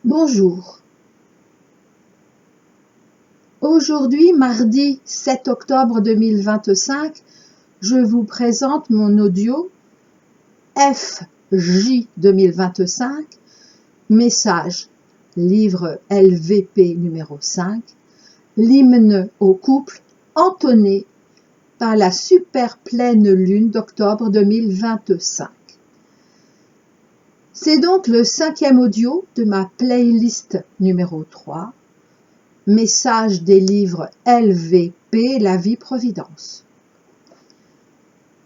Bonjour. Aujourd'hui, mardi 7 octobre 2025, je vous présente mon audio FJ 2025, message, livre LVP numéro 5, l'hymne au couple entonné par la super pleine lune d'octobre 2025. C'est donc le 5e audio de ma playlist numéro 3, message des livres LVP, la vie providence.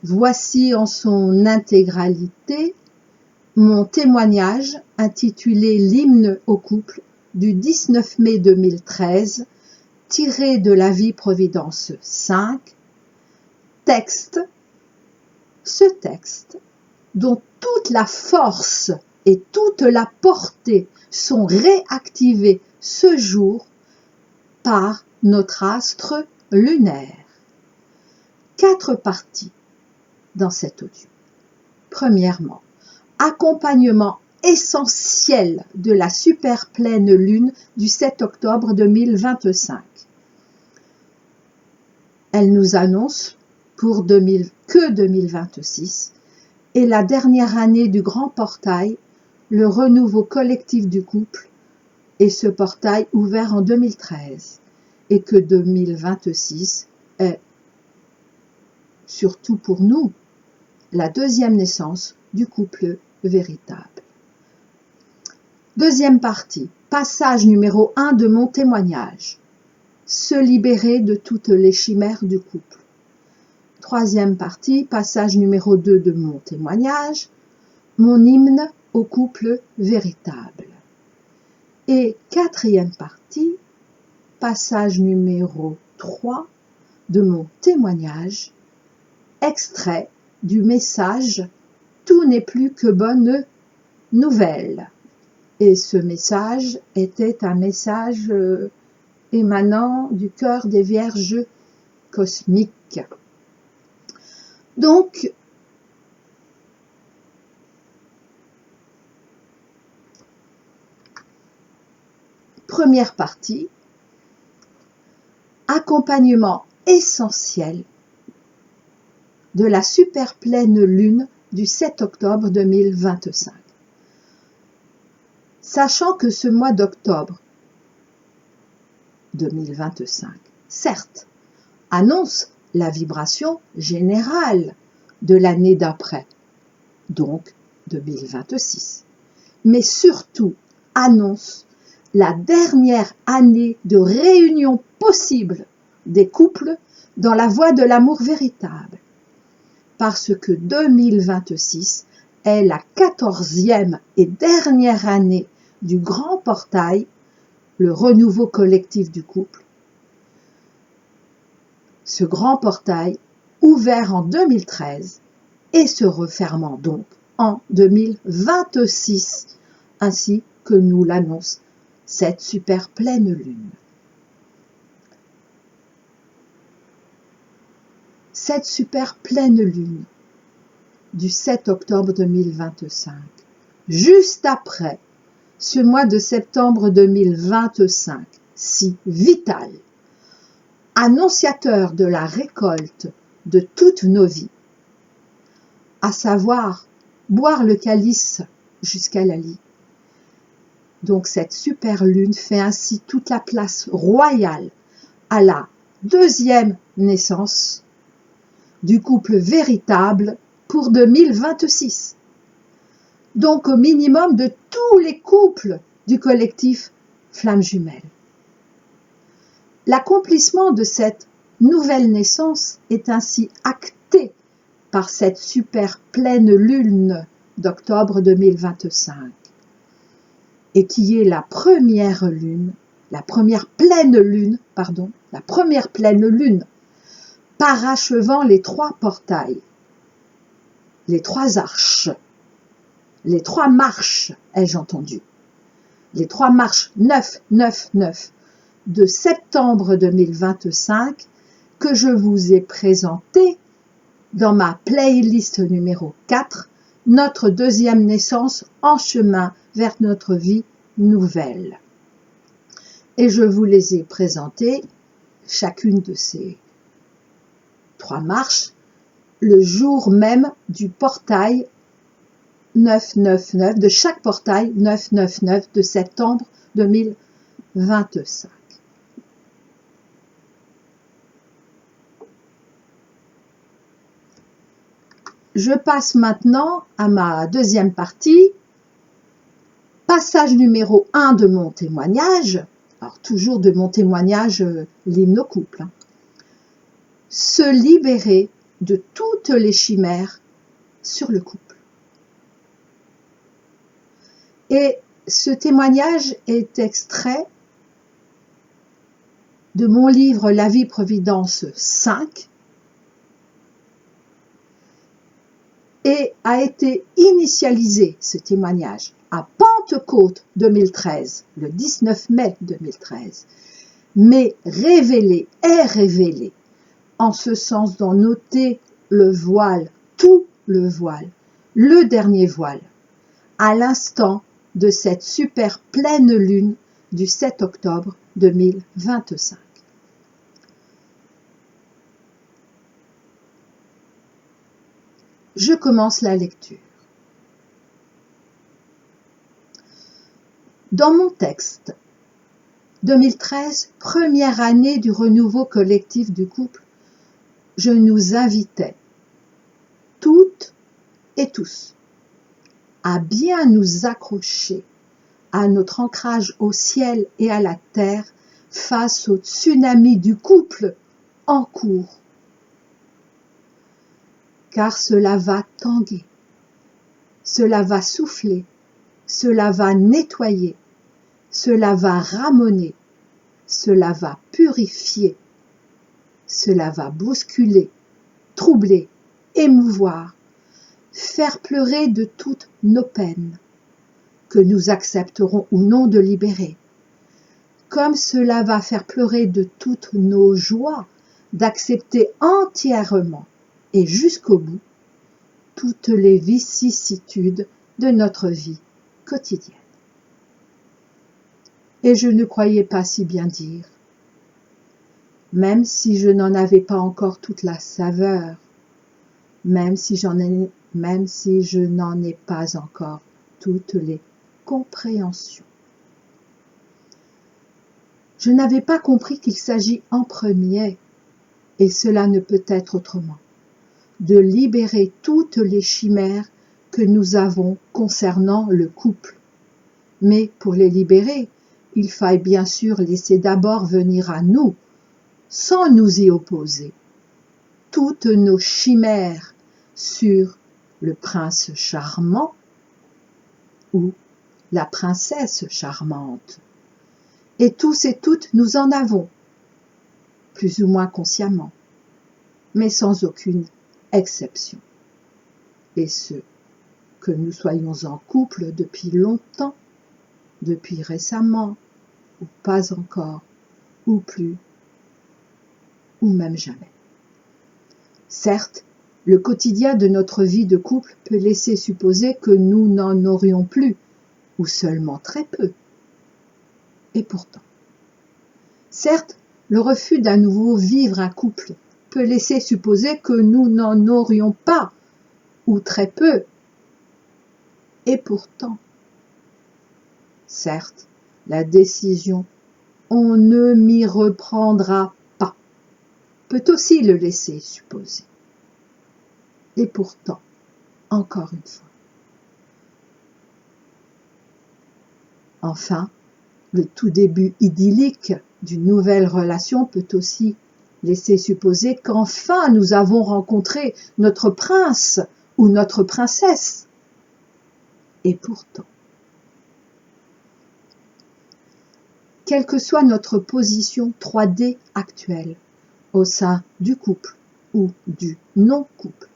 Voici en son intégralité mon témoignage intitulé l'hymne au couple du 19 mai 2013, tiré de la vie providence 5, ce texte dont toute la force et toute la portée sont réactivées ce jour par notre astre lunaire. 4 parties dans cet audio. Premièrement, accompagnement essentiel de la super pleine lune du 7 octobre 2025. Elle nous annonce pour 2026 et la dernière année du grand portail, le renouveau collectif du couple et ce portail ouvert en 2013 et que 2026 est surtout pour nous la deuxième naissance du couple véritable. Deuxième partie, passage numéro 1 de mon témoignage, se libérer de toutes les chimères du couple. Troisième partie, passage numéro 2 de mon témoignage, mon hymne au couple véritable. Et quatrième partie, passage numéro 3 de mon témoignage, extrait du message « Tout n'est plus que bonne nouvelle ». Et ce message était un message émanant du cœur des Vierges cosmiques. Donc, première partie, accompagnement essentiel de la super pleine lune du 7 octobre 2025. Sachant que ce mois d'octobre 2025, certes, annonce la vibration générale de l'année d'après, donc 2026, mais surtout annonce la dernière année de réunion possible des couples dans la voie de l'amour véritable, parce que 2026 est la 14e et dernière année du grand portail, le renouveau collectif du couple. Ce grand portail, ouvert en 2013 et se refermant donc en 2026, ainsi que nous l'annonce cette super pleine lune. Cette super pleine lune du 7 octobre 2025, juste après ce mois de septembre 2025, si vital, annonciateur de la récolte de toutes nos vies, à savoir boire le calice jusqu'à la lie. Donc cette super lune fait ainsi toute la place royale à la deuxième naissance du couple véritable pour 2026. Donc au minimum de tous les couples du collectif Flammes Jumelles. L'accomplissement de cette nouvelle naissance est ainsi acté par cette super pleine lune d'octobre 2025 et qui est la première pleine lune parachevant les 3 portails, les 3 arches, les 3 marches, ai-je entendu, les 3 marches 9 de septembre 2025 que je vous ai présenté dans ma playlist numéro 4, notre deuxième naissance en chemin vers notre vie nouvelles. Et je vous les ai présentées, chacune de ces 3 marches, le jour même du portail 999, de chaque portail 999 de septembre 2025. Je passe maintenant à ma deuxième partie, passage numéro 1 de mon témoignage, alors toujours de mon témoignage, l'hymne au couple. Se libérer de toutes les chimères sur le couple. Et ce témoignage est extrait de mon livre La vie providence 5 et a été initialisé, ce témoignage, à Pentecôte 2013, le 19 mai 2013, mais révélé, en ce sens d'en ôter le voile, tout le voile, le dernier voile, à l'instant de cette super pleine lune du 7 octobre 2025. Je commence la lecture. Dans mon texte, 2013, première année du renouveau collectif du couple, je nous invitais, toutes et tous, à bien nous accrocher à notre ancrage au ciel et à la terre face au tsunami du couple en cours. Car cela va tanguer, cela va souffler, cela va nettoyer, cela va ramoner, cela va purifier, cela va bousculer, troubler, émouvoir, faire pleurer de toutes nos peines, que nous accepterons ou non de libérer, comme cela va faire pleurer de toutes nos joies, d'accepter entièrement et jusqu'au bout toutes les vicissitudes de notre vie quotidienne. Et je ne croyais pas si bien dire, même si je n'en avais pas encore toute la saveur, même si je n'en ai pas encore toutes les compréhensions. Je n'avais pas compris qu'il s'agit en premier, et cela ne peut être autrement, de libérer toutes les chimères que nous avons concernant le couple. Mais pour les libérer, il faille bien sûr laisser d'abord venir à nous, sans nous y opposer, toutes nos chimères sur le prince charmant ou la princesse charmante. Et tous et toutes nous en avons, plus ou moins consciemment, mais sans aucune exception. Et ce, que nous soyons en couple depuis longtemps, depuis récemment, ou pas encore, ou plus, ou même jamais. Certes, le quotidien de notre vie de couple peut laisser supposer que nous n'en aurions plus, ou seulement très peu. Et pourtant, certes, le refus d'à nouveau vivre un couple peut laisser supposer que nous n'en aurions pas, ou très peu. Et pourtant, certes, la décision « on ne m'y reprendra pas » peut aussi le laisser supposer. Et pourtant, encore une fois. Enfin, le tout début idyllique d'une nouvelle relation peut aussi laisser supposer qu'enfin nous avons rencontré notre prince ou notre princesse. Et pourtant, quelle que soit notre position 3D actuelle au sein du couple ou du non-couple,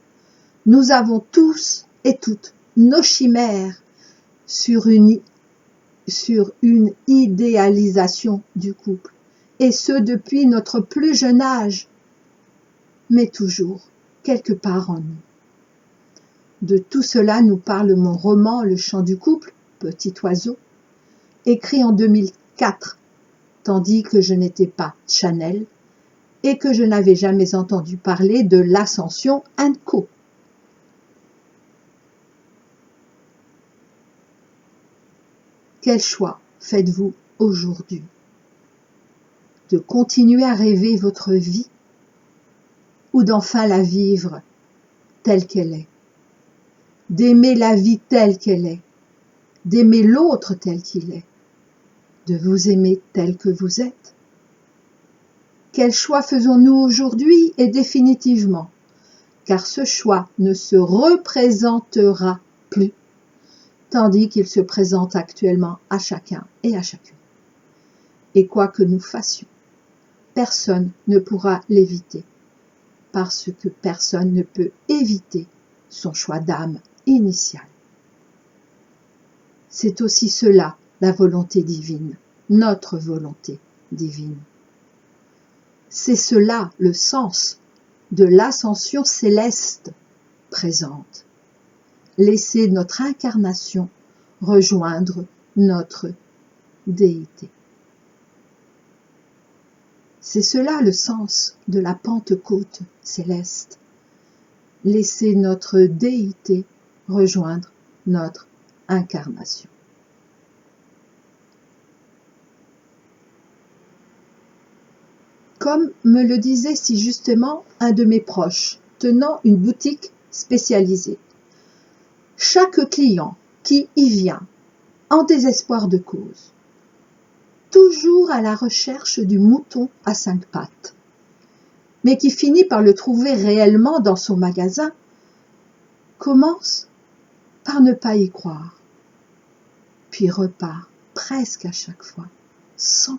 nous avons tous et toutes nos chimères sur une idéalisation du couple, et ce depuis notre plus jeune âge, mais toujours quelque part en nous. De tout cela nous parle mon roman Le chant du couple, Petit oiseau, écrit en 2004, tandis que je n'étais pas Chanel et que je n'avais jamais entendu parler de l'Ascension & Co. Quel choix faites-vous aujourd'hui? De continuer à rêver votre vie ou d'enfin la vivre telle qu'elle est? D'aimer la vie telle qu'elle est, d'aimer l'autre tel qu'il est, de vous aimer tel que vous êtes? Quel choix faisons-nous aujourd'hui et définitivement? Car ce choix ne se représentera plus, tandis qu'il se présente actuellement à chacun et à chacune. Et quoi que nous fassions, personne ne pourra l'éviter, parce que personne ne peut éviter son choix d'âme initial. C'est aussi cela, la volonté divine, notre volonté divine. C'est cela le sens de l'ascension céleste présente. Laisser notre incarnation rejoindre notre déité. C'est cela le sens de la Pentecôte céleste. Laisser notre déité rejoindre notre incarnation. Comme me le disait si justement un de mes proches, tenant une boutique spécialisée. Chaque client qui y vient, en désespoir de cause, toujours à la recherche du mouton à 5 pattes, mais qui finit par le trouver réellement dans son magasin, commence par ne pas y croire, puis repart presque à chaque fois, sans.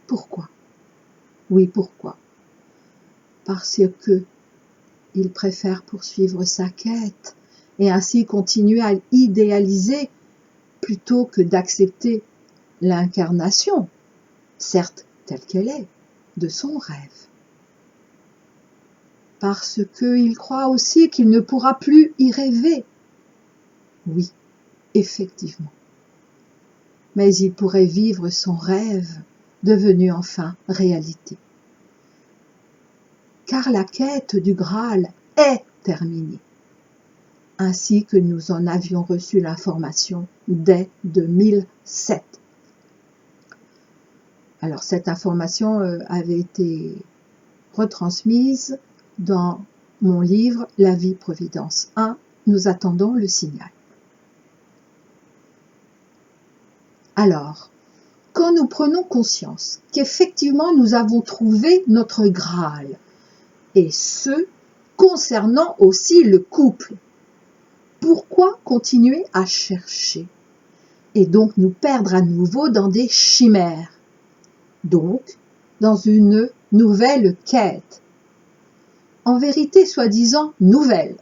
Pourquoi? Oui, pourquoi? Parce que il préfère poursuivre sa quête et ainsi continuer à idéaliser plutôt que d'accepter l'incarnation, certes telle qu'elle est, de son rêve. Parce qu'il croit aussi qu'il ne pourra plus y rêver. Oui, effectivement. Mais il pourrait vivre son rêve devenu enfin réalité. Car la quête du Graal est terminée, ainsi que nous en avions reçu l'information dès 2007. Alors cette information avait été retransmise dans mon livre « La vie Providence 1 ». Nous attendons le signal. Alors, quand nous prenons conscience qu'effectivement nous avons trouvé notre Graal, et ce, concernant aussi le couple, pourquoi continuer à chercher et donc nous perdre à nouveau dans des chimères, donc dans une nouvelle quête, en vérité soi-disant nouvelle,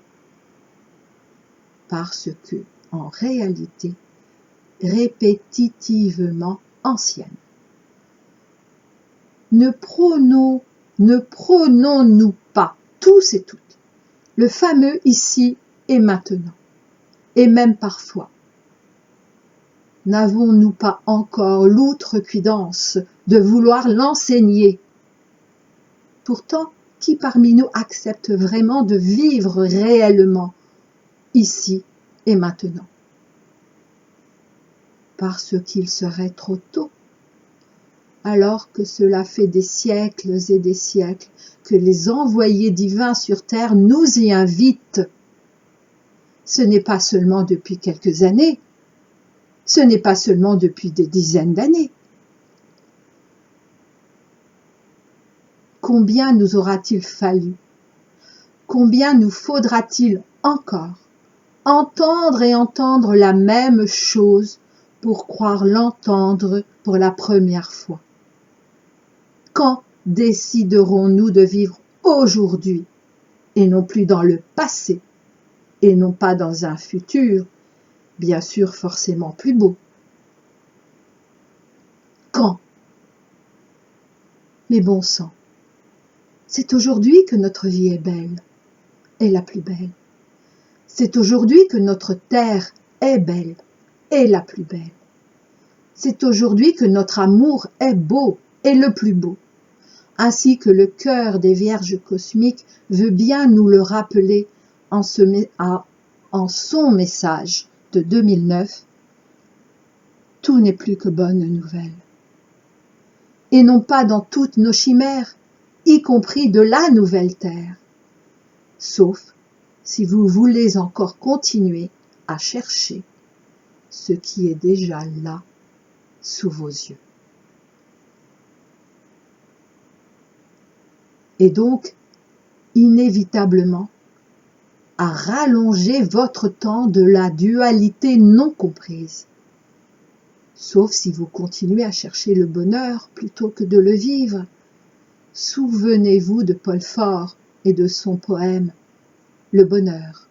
parce que, en réalité, répétitivement ancienne. Ne prônons-nous pas, tous et toutes, le fameux ici et maintenant, et même parfois, n'avons-nous pas encore l'outrecuidance de vouloir l'enseigner? Pourtant, qui parmi nous accepte vraiment de vivre réellement ici et maintenant? Parce qu'il serait trop tôt, alors que cela fait des siècles et des siècles que les envoyés divins sur terre nous y invitent. Ce n'est pas seulement depuis quelques années, ce n'est pas seulement depuis des dizaines d'années. Combien nous aura-t-il fallu? Combien nous faudra-t-il encore entendre et entendre la même chose pour croire l'entendre pour la première fois? Quand déciderons-nous de vivre aujourd'hui et non plus dans le passé et non pas dans un futur, bien sûr forcément plus beau? Quand? Mais bon sang, c'est aujourd'hui que notre vie est belle, est la plus belle. C'est aujourd'hui que notre terre est belle, est la plus belle. C'est aujourd'hui que notre amour est beau et le plus beau, ainsi que le cœur des Vierges cosmiques veut bien nous le rappeler en son message de 2009. Tout n'est plus que bonne nouvelle. Et non pas dans toutes nos chimères, y compris de la nouvelle terre, sauf si vous voulez encore continuer à chercher ce qui est déjà là sous vos yeux. Et donc, inévitablement, à rallonger votre temps de la dualité non comprise, sauf si vous continuez à chercher le bonheur plutôt que de le vivre. Souvenez-vous de Paul Fort et de son poème « Le bonheur ».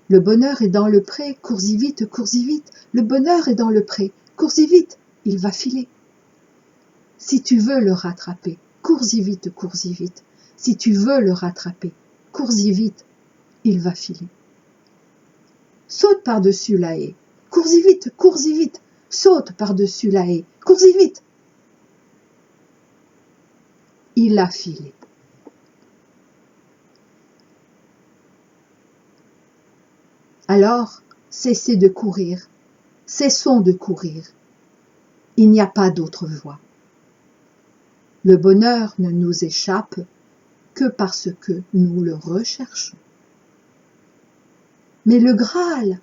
Le bonheur est dans le pré, cours-y vite, cours-y vite. Le bonheur est dans le pré, cours-y vite, il va filer. Si tu veux le rattraper, cours-y vite, cours-y vite. Si tu veux le rattraper, cours-y vite, il va filer. Saute par-dessus la haie, cours-y vite, saute par-dessus la haie, cours-y vite. Il a filé. Alors, cessez de courir, cessons de courir. Il n'y a pas d'autre voie. Le bonheur ne nous échappe que parce que nous le recherchons. Mais le Graal,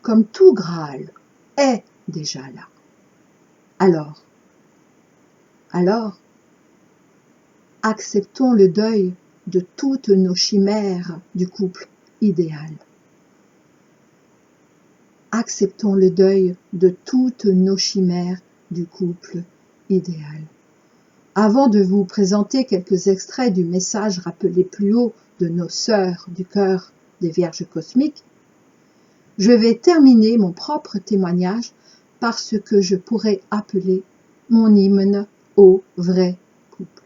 comme tout Graal, est déjà là. Alors, acceptons le deuil de toutes nos chimères du couple idéal. Acceptons le deuil de toutes nos chimères du couple idéal. Avant de vous présenter quelques extraits du message rappelé plus haut de nos sœurs du cœur des Vierges cosmiques, je vais terminer mon propre témoignage par ce que je pourrais appeler mon hymne au vrai couple.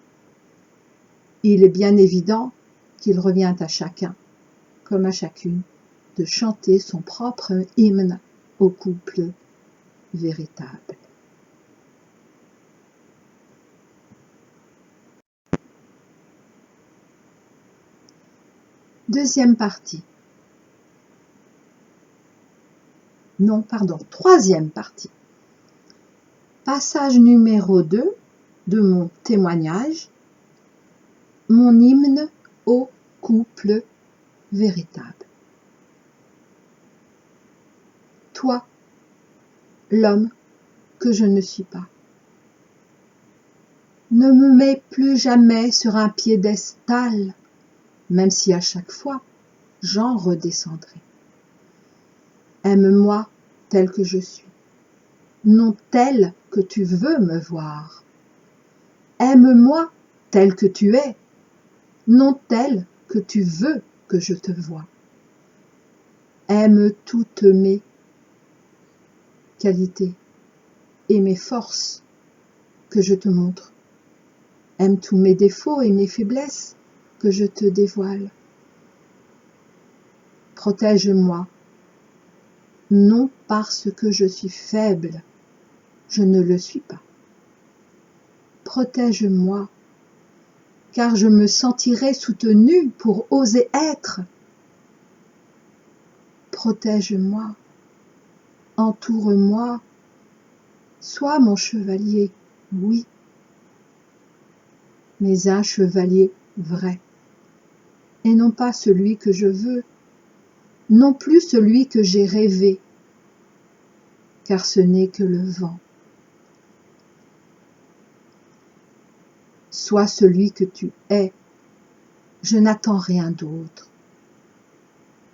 Il est bien évident qu'il revient à chacun, comme à chacune, de chanter son propre hymne au couple véritable. Deuxième partie. Troisième partie. Passage numéro 2 de mon témoignage, mon hymne au couple véritable. Toi, l'homme que je ne suis pas, ne me mets plus jamais sur un piédestal, même si à chaque fois j'en redescendrai. Aime-moi tel que je suis, non tel que tu veux me voir. Aime-moi tel que tu es, non tel que tu veux que je te voie. Aime toutes mes qualités et mes forces que je te montre. Aime tous mes défauts et mes faiblesses que je te dévoile. Protège-moi, non parce que je suis faible, je ne le suis pas. Protège-moi, car je me sentirai soutenue pour oser être. Protège-moi, entoure-moi, sois mon chevalier, oui, mais un chevalier vrai, et non pas celui que je veux, non plus celui que j'ai rêvé, car ce n'est que le vent. Sois celui que tu es, je n'attends rien d'autre.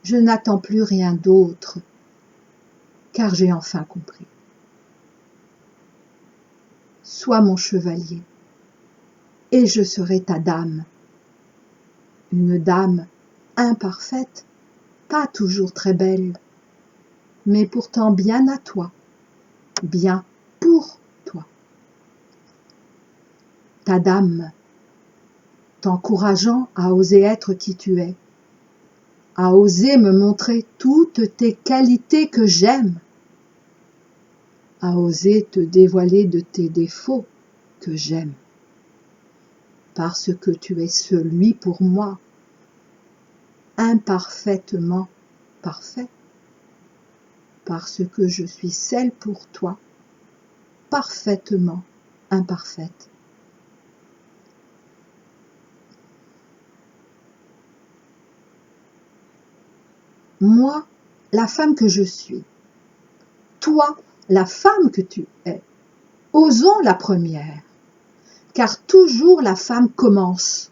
Je n'attends plus rien d'autre, car j'ai enfin compris. Sois mon chevalier, et je serai ta dame. Une dame imparfaite, pas toujours très belle, mais pourtant bien à toi, bien pour toi. Ta dame, t'encourageant à oser être qui tu es, à oser me montrer toutes tes qualités que j'aime, à oser te dévoiler de tes défauts que j'aime, parce que tu es celui pour moi, imparfaitement parfait, parce que je suis celle pour toi, parfaitement imparfaite. Moi, la femme que je suis, toi, la femme que tu es, osons la première, car toujours la femme commence.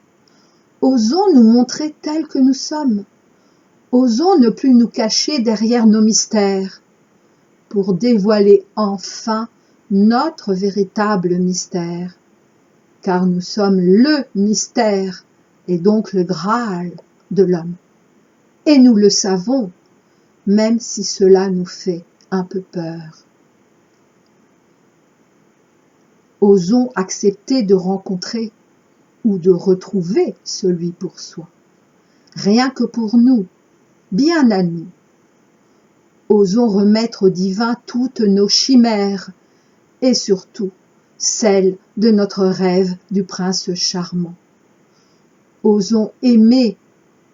Osons nous montrer tels que nous sommes. Osons ne plus nous cacher derrière nos mystères, pour dévoiler enfin notre véritable mystère, car nous sommes le mystère et donc le Graal de l'homme. Et nous le savons, même si cela nous fait un peu peur. Osons accepter de rencontrer ou de retrouver celui pour soi, rien que pour nous, bien à nous. Osons remettre au divin toutes nos chimères, et surtout celles de notre rêve du prince charmant. Osons aimer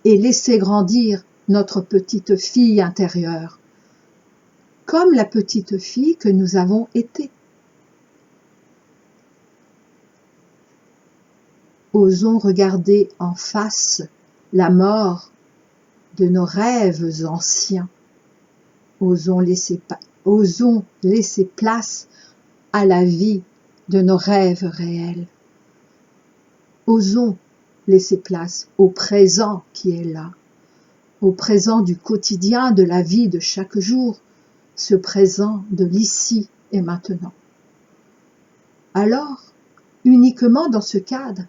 et laisser grandir notre petite fille intérieure, comme la petite fille que nous avons été. Osons regarder en face la mort de nos rêves anciens. Osons laisser place à la vie de nos rêves réels. Osons laisser place au présent qui est là, au présent du quotidien de la vie de chaque jour, ce présent de l'ici et maintenant. Alors, uniquement dans ce cadre,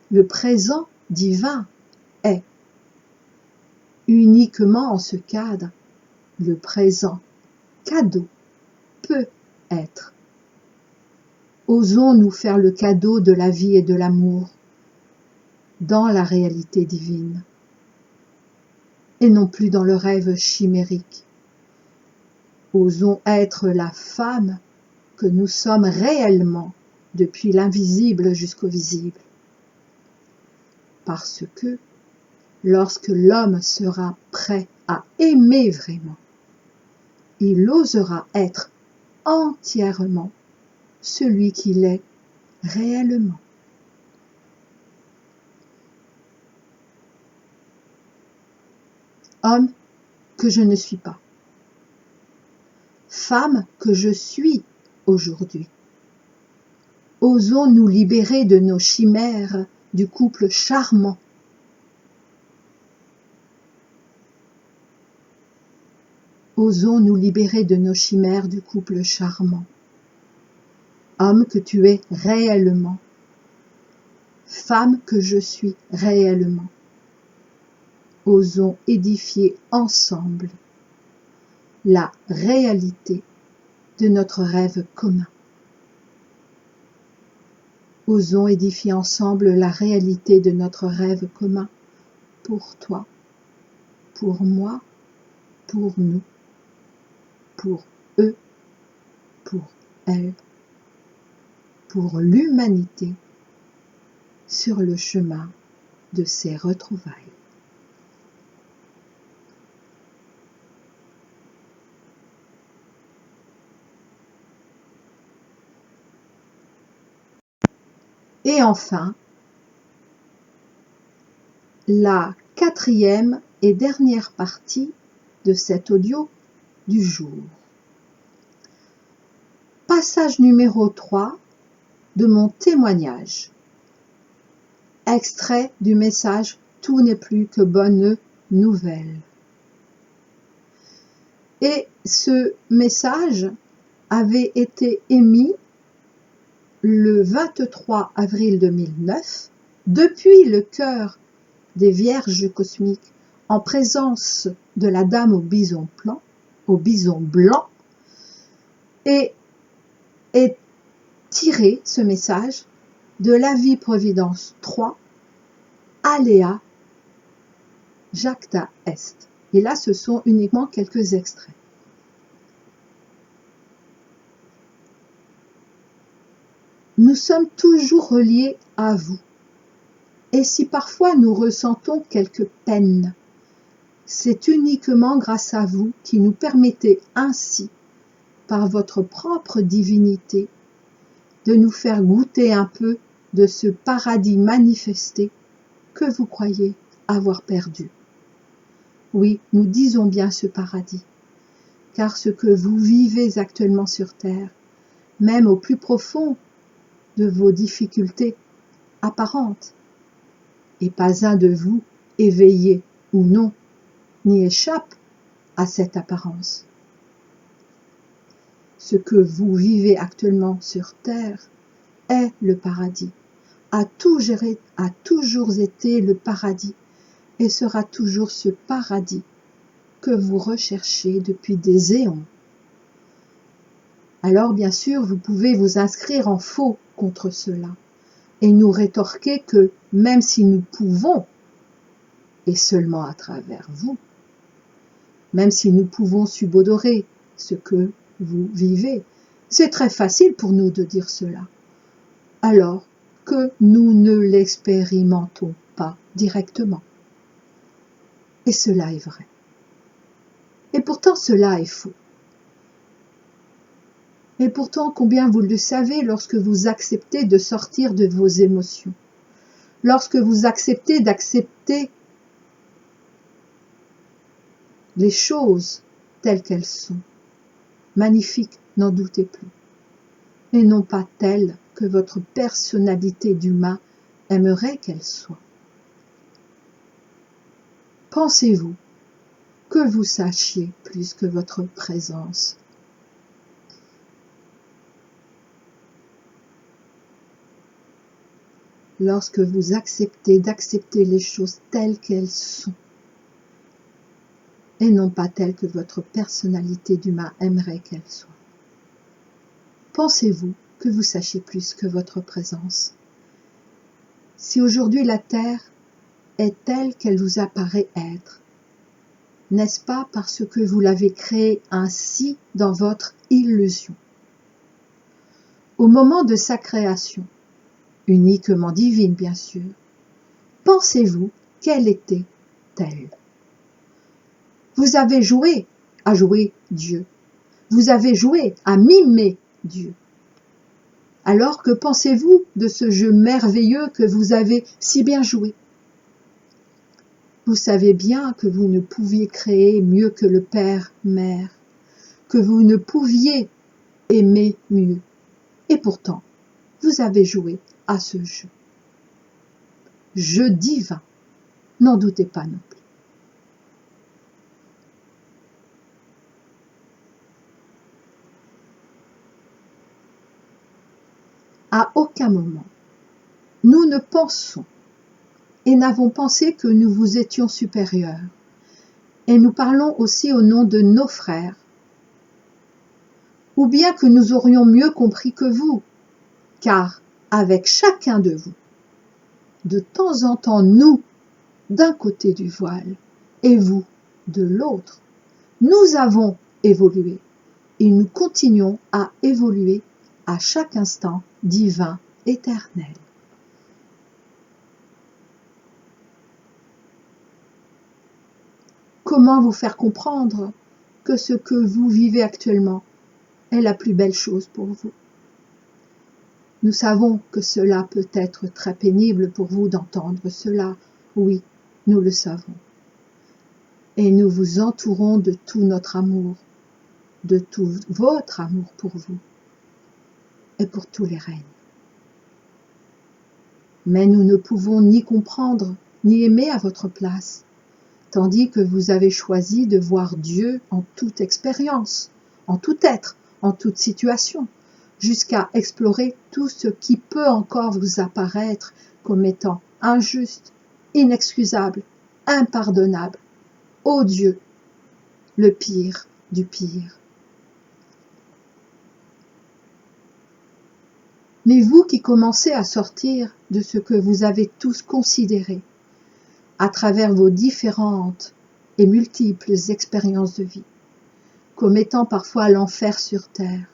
le présent divin est. Uniquement en ce cadre, le présent cadeau peut être. Osons nous faire le cadeau de la vie et de l'amour dans la réalité divine et non plus dans le rêve chimérique. Osons être la femme que nous sommes réellement depuis l'invisible jusqu'au visible. Parce que lorsque l'homme sera prêt à aimer vraiment, il osera être entièrement celui qu'il est réellement. Homme que je ne suis pas, femme que je suis aujourd'hui. Osons nous libérer de nos chimères du couple charmant. Osons nous libérer de nos chimères du couple charmant. Homme que tu es réellement, femme que je suis réellement. Osons édifier ensemble la réalité de notre rêve commun. Osons édifier ensemble la réalité de notre rêve commun pour toi, pour moi, pour nous, pour eux, pour elles, pour l'humanité sur le chemin de ces retrouvailles. Et enfin, la quatrième et dernière partie de cet audio du jour. Passage numéro 3 de mon témoignage. Extrait du message « Tout n'est plus que bonne nouvelle ». Et ce message avait été émis le 23 avril 2009 depuis le cœur des Vierges cosmiques en présence de la Dame au bison blanc et est tiré ce message de la vie Providence 3, Aléa Jacta est. Et là, ce sont uniquement quelques extraits. Nous sommes toujours reliés à vous. Et si parfois nous ressentons quelques peines, c'est uniquement grâce à vous qui nous permettez ainsi, par votre propre divinité, de nous faire goûter un peu de ce paradis manifesté que vous croyez avoir perdu. Oui, nous disons bien ce paradis, car ce que vous vivez actuellement sur terre, même au plus profond de vos difficultés apparentes, et pas un de vous, éveillé ou non, n'y échappe à cette apparence. Ce que vous vivez actuellement sur terre est le paradis, a toujours été le paradis et sera toujours ce paradis que vous recherchez depuis des éons. Alors bien sûr, vous pouvez vous inscrire en faux contre cela et nous rétorquer que même si nous pouvons, et seulement à travers vous, même si nous pouvons subodorer ce que vous vivez, c'est très facile pour nous de dire cela, alors que nous ne l'expérimentons pas directement. Et cela est vrai. Et pourtant cela est faux. Et pourtant, combien vous le savez lorsque vous acceptez de sortir de vos émotions, lorsque vous acceptez d'accepter les choses telles qu'elles sont, magnifiques, n'en doutez plus, et non pas telles que votre personnalité d'humain aimerait qu'elles soient. Pensez-vous que vous sachiez plus que votre présence? Lorsque vous acceptez d'accepter les choses telles qu'elles sont, et non pas telles que votre personnalité d'humain aimerait qu'elles soient. Pensez-vous que vous sachiez plus que votre présence? Si aujourd'hui la Terre est telle qu'elle vous apparaît être, n'est-ce pas parce que vous l'avez créée ainsi dans votre illusion? Au moment de sa création, uniquement divine bien sûr, pensez-vous qu'elle était telle? Vous avez joué à jouer Dieu. Vous avez joué à mimer Dieu. Alors que pensez-vous de ce jeu merveilleux que vous avez si bien joué? Vous savez bien que vous ne pouviez créer mieux que le Père, Mère, que vous ne pouviez aimer mieux. Et pourtant, vous avez joué à ce jeu. Jeu divin, n'en doutez pas non plus. À aucun moment, nous ne pensons et n'avons pensé que nous vous étions supérieurs. Et nous parlons aussi au nom de nos frères, ou bien que nous aurions mieux compris que vous, car avec chacun de vous, de temps en temps, nous, d'un côté du voile, et vous, de l'autre, nous avons évolué, et nous continuons à évoluer à chaque instant divin, éternel. Comment vous faire comprendre que ce que vous vivez actuellement est la plus belle chose pour vous? Nous savons que cela peut être très pénible pour vous d'entendre cela. Oui, nous le savons. Et nous vous entourons de tout notre amour, de tout votre amour pour vous et pour tous les règnes. Mais nous ne pouvons ni comprendre, ni aimer à votre place, tandis que vous avez choisi de voir Dieu en toute expérience, en tout être, en toute situation, jusqu'à explorer tout ce qui peut encore vous apparaître comme étant injuste, inexcusable, impardonnable, odieux, le pire du pire. Mais vous qui commencez à sortir de ce que vous avez tous considéré, à travers vos différentes et multiples expériences de vie, comme étant parfois l'enfer sur terre.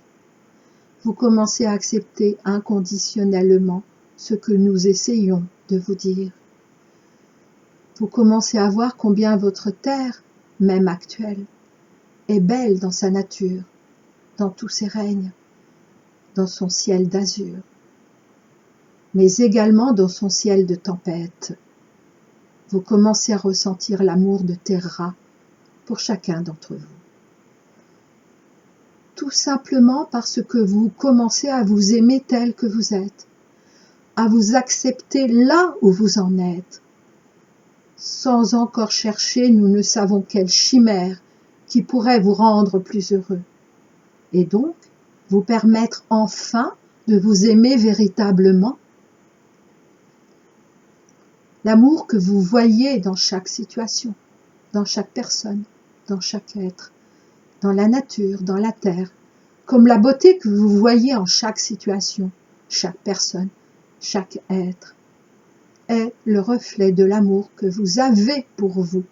Vous commencez à accepter inconditionnellement ce que nous essayons de vous dire. Vous commencez à voir combien votre terre, même actuelle, est belle dans sa nature, dans tous ses règnes, dans son ciel d'azur, mais également dans son ciel de tempête. Vous commencez à ressentir l'amour de Terra pour chacun d'entre vous. Tout simplement parce que vous commencez à vous aimer tel que vous êtes, à vous accepter là où vous en êtes, sans encore chercher nous ne savons quelle chimère qui pourrait vous rendre plus heureux, et donc vous permettre enfin de vous aimer véritablement. L'amour que vous voyez dans chaque situation, dans chaque personne, dans chaque être, dans la nature, dans la terre, comme la beauté que vous voyez en chaque situation, chaque personne, chaque être, est le reflet de l'amour que vous avez pour vous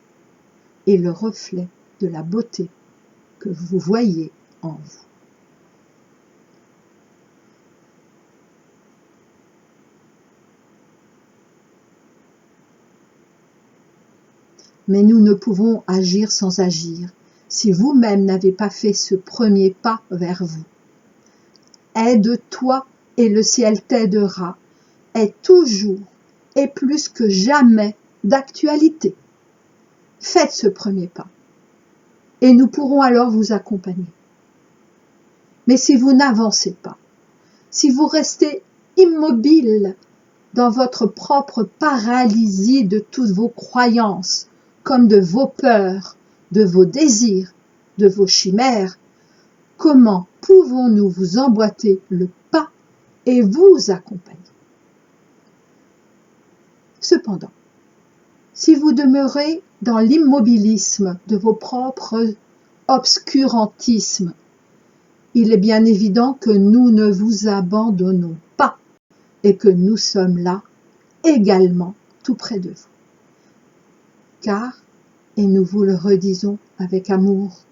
et le reflet de la beauté que vous voyez en vous. Mais nous ne pouvons agir sans agir si vous-même n'avez pas fait ce premier pas vers vous. Aide-toi et le ciel t'aidera est toujours et plus que jamais d'actualité. Faites ce premier pas et nous pourrons alors vous accompagner. Mais si vous n'avancez pas, si vous restez immobile dans votre propre paralysie de toutes vos croyances, comme de vos peurs, de vos désirs, de vos chimères, comment pouvons-nous vous emboîter le pas et vous accompagner? Cependant, si vous demeurez dans l'immobilisme de vos propres obscurantismes, il est bien évident que nous ne vous abandonnons pas et que nous sommes là également tout près de vous. Car, et nous vous le redisons avec amour,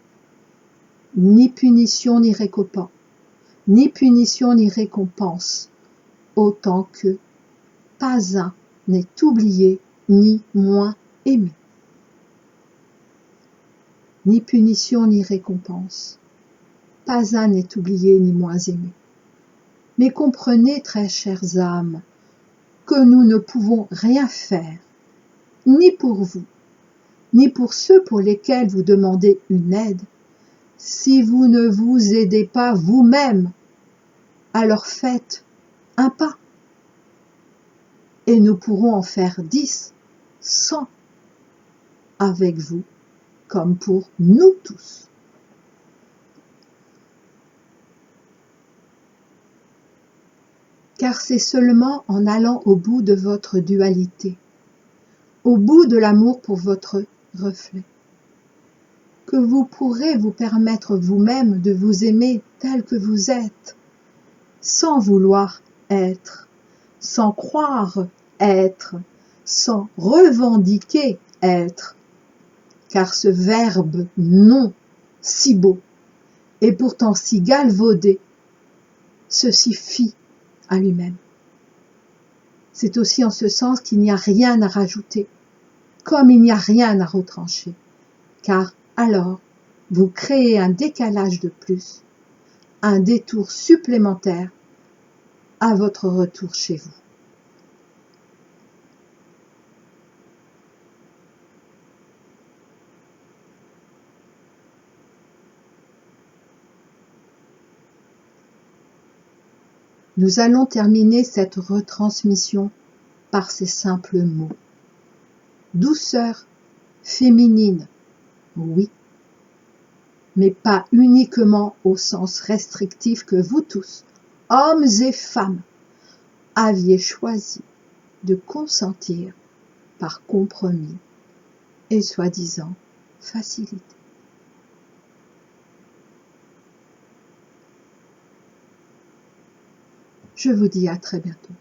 ni punition ni récompense, ni punition ni récompense, autant que pas un n'est oublié ni moins aimé. Ni punition ni récompense, pas un n'est oublié ni moins aimé. Mais comprenez, très chères âmes, que nous ne pouvons rien faire, ni pour vous, ni pour ceux pour lesquels vous demandez une aide, si vous ne vous aidez pas vous-même. Alors faites un pas, et nous pourrons en faire 10, 100, avec vous, comme pour nous tous. Car c'est seulement en allant au bout de votre dualité, au bout de l'amour pour votre reflet, que vous pourrez vous permettre vous-même de vous aimer tel que vous êtes, sans vouloir être, sans croire être, sans revendiquer être, car ce verbe « non » si beau, et pourtant si galvaudé, se suffit à lui-même. C'est aussi en ce sens qu'il n'y a rien à rajouter, comme il n'y a rien à retrancher, car alors vous créez un décalage de plus, un détour supplémentaire à votre retour chez vous. Nous allons terminer cette retransmission par ces simples mots. Douceur féminine, oui, mais pas uniquement au sens restrictif que vous tous, hommes et femmes, aviez choisi de consentir par compromis et soi-disant facilité. Je vous dis à très bientôt.